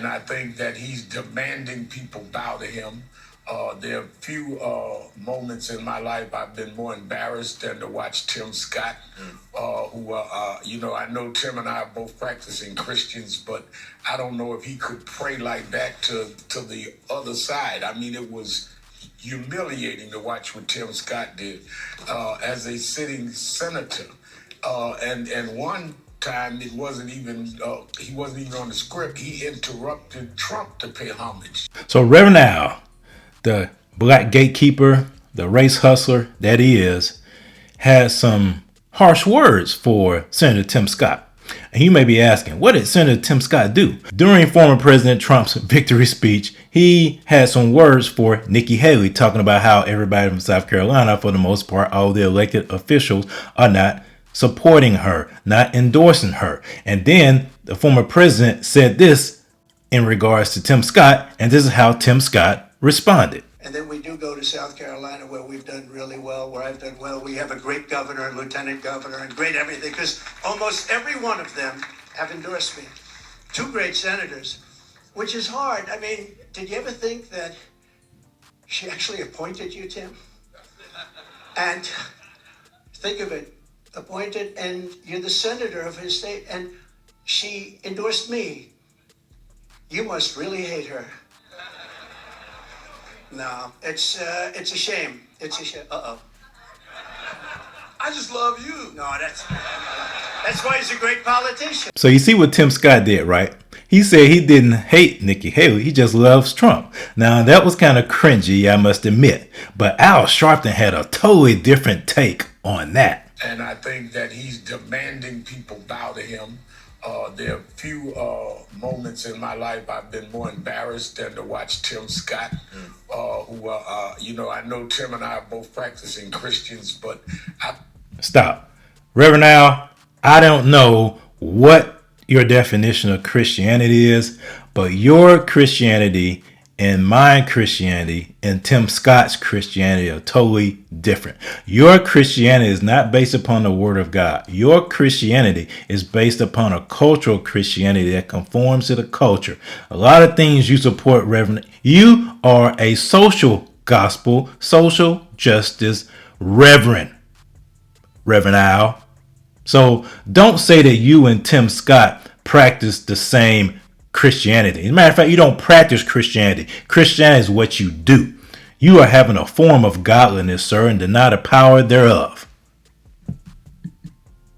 and I think that he's demanding people bow to him. There are few moments in my life I've been more embarrassed than to watch Tim Scott, I know Tim and I are both practicing Christians, but I don't know if he could pray like that to the other side. I mean, it was humiliating to watch what Tim Scott did as a sitting senator. And one time it wasn't even he wasn't even on the script. He interrupted Trump to pay homage. So Reverend Al, the black gatekeeper, the race hustler that he is, has some harsh words for Senator Tim Scott. And you may be asking, what did Senator Tim Scott do? During former President Trump's victory speech, he had some words for Nikki Haley, talking about how everybody from South Carolina, for the most part, all the elected officials, are not supporting her, not endorsing her. And then the former president said this in regards to Tim Scott, and this is how Tim Scott responded. And then we do go to South Carolina, where we've done really well, where I've done well. We have a great governor, lieutenant governor, and great everything, because almost every one of them have endorsed me. Two great senators, which is hard. I mean, did you ever think that she actually appointed you, Tim? And think of it, appointed, and you're the senator of his state, and she endorsed me. You must really hate her. No, it's a shame. It's a shame. Uh-oh. I just love you. No, that's why he's a great politician. So you see what Tim Scott did, right? He said he didn't hate Nikki Haley. He just loves Trump. Now, that was kind of cringy, I must admit. But Al Sharpton had a totally different take on that. And I think that he's demanding people bow to him. There are few moments in my life I've been more embarrassed than to watch Tim Scott, I know Tim and I are both practicing Christians, but Stop. Reverend Al, I don't know what your definition of Christianity is, but your Christianity and my Christianity and Tim Scott's Christianity are totally different. Your Christianity is not based upon the Word of God. Your Christianity is based upon a cultural Christianity that conforms to the culture. A lot of things you support, Reverend. You are a social gospel, social justice Reverend Al. So don't say that you and Tim Scott practice the same Christianity. As a matter of fact, you don't practice Christianity. Christianity is what you do. You are having a form of godliness, sir, and deny the power thereof.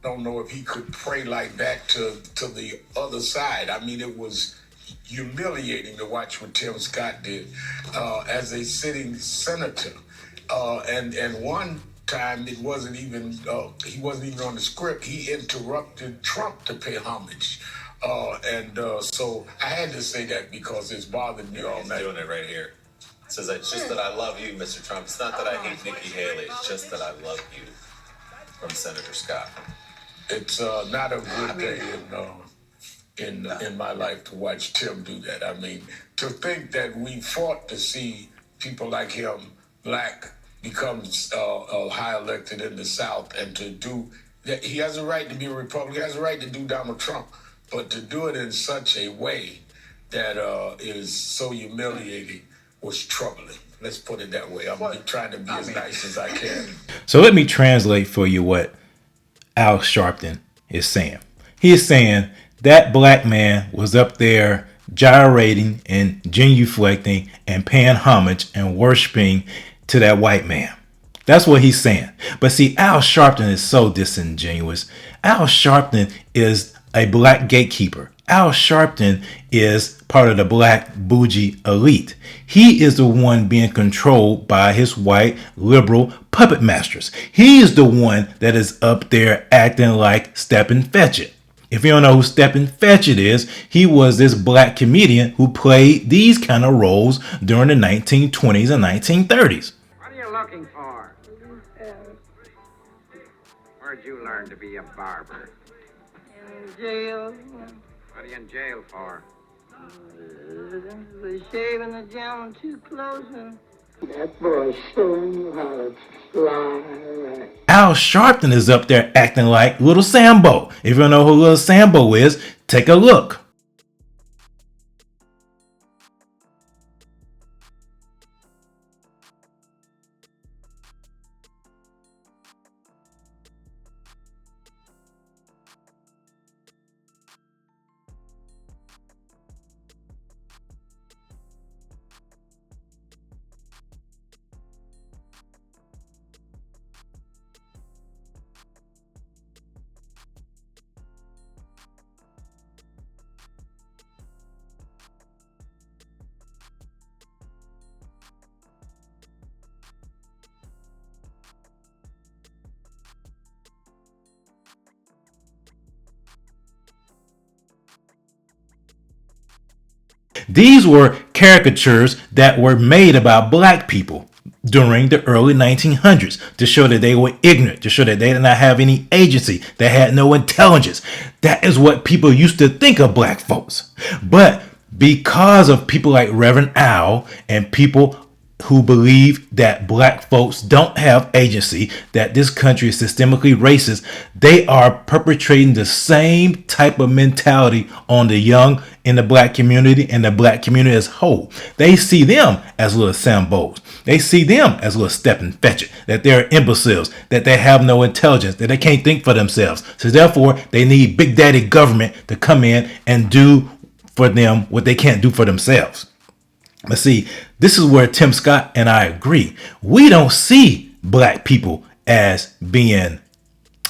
Don't know if he could pray like that to the other side. I mean, it was humiliating to watch what Tim Scott did as a sitting senator. And one time it wasn't even he wasn't even on the script. He interrupted Trump to pay homage. So I had to say that because it's bothered me all night. He's doing it right here. It says, it's just that I love you, Mr. Trump. It's not that I hate Nikki Haley. It's just that I love you. From Senator Scott. It's not a good day in my life to watch Tim do that. I mean, to think that we fought to see people like him, black, become high elected in the South, and to do that, he has a right to be a Republican. He has a right to do Donald Trump. But to do it in such a way that is so humiliating was troubling. Let's put it that way. I'm trying to be as nice as I can. So let me translate for you what Al Sharpton is saying. He is saying that black man was up there gyrating and genuflecting and paying homage and worshiping to that white man. That's what he's saying. But see, Al Sharpton is so disingenuous. Al Sharpton is a black gatekeeper. Al Sharpton is part of the black bougie elite. He is the one being controlled by his white liberal puppet masters. He is the one that is up there acting like Stepin Fetchit. If you don't know who Stepin Fetchit is, he was this black comedian who played these kind of roles during the 1920s and 1930s. What are you looking for? Where'd you learn to be a barber? In jail. What are you in jail for? The shaving the gentleman too close and... That boy's showing you how to fly. Al Sharpton is up there acting like little Sambo. If you don't know who little Sambo is, take a look. These were caricatures that were made about black people during the early 1900s to show that they were ignorant, to show that they did not have any agency, they had no intelligence. That is what people used to think of black folks. But because of people like Reverend Al and people who believe that black folks don't have agency, that this country is systemically racist, they are perpetrating the same type of mentality on the young in the black community and the black community as a whole. They see them as little Sambos. They see them as little step and fetch it, that they're imbeciles, that they have no intelligence, that they can't think for themselves. So therefore, they need big daddy government to come in and do for them what they can't do for themselves. But see, this is where Tim Scott and I agree. We don't see black people as being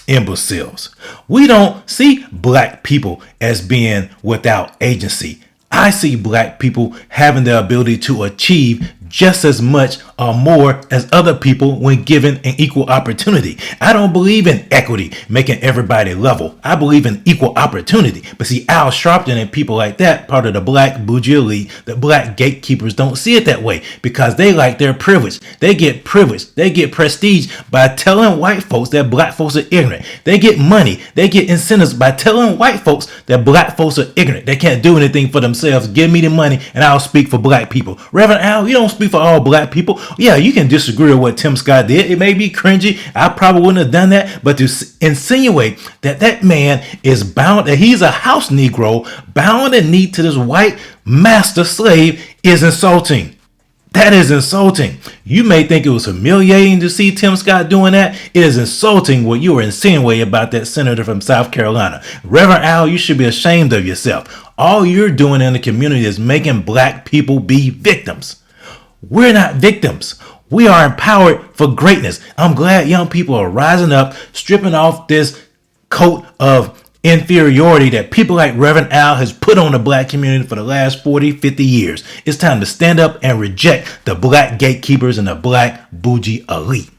imbeciles. We don't see black people as being without agency. I see black people having the ability to achieve just as much or more as other people when given an equal opportunity. I don't believe in equity, making everybody level. I believe in equal opportunity. But see, Al Sharpton and people like that, part of the black bougie elite, the black gatekeepers, don't see it that way because they like their privilege. They get privilege. They get prestige by telling white folks that black folks are ignorant. They get money. They get incentives by telling white folks that black folks are ignorant. They can't do anything for themselves. Give me the money and I'll speak for black people. Reverend Al, you don't speak for all black people. Yeah, you can disagree with what Tim Scott did. It may be cringy. I probably wouldn't have done that. But to insinuate that that man is bound, that he's a house Negro, bound and knee to this white master slave is insulting. That is insulting. You may think it was humiliating to see Tim Scott doing that. It is insulting what you were insinuating about that senator from South Carolina. Reverend Al, you should be ashamed of yourself. All you're doing in the community is making black people be victims. We're not victims. We are empowered for greatness. I'm glad young people are rising up, stripping off this coat of inferiority that people like Reverend Al has put on the black community for the last 40, 50 years. It's time to stand up and reject the black gatekeepers and the black bougie elite.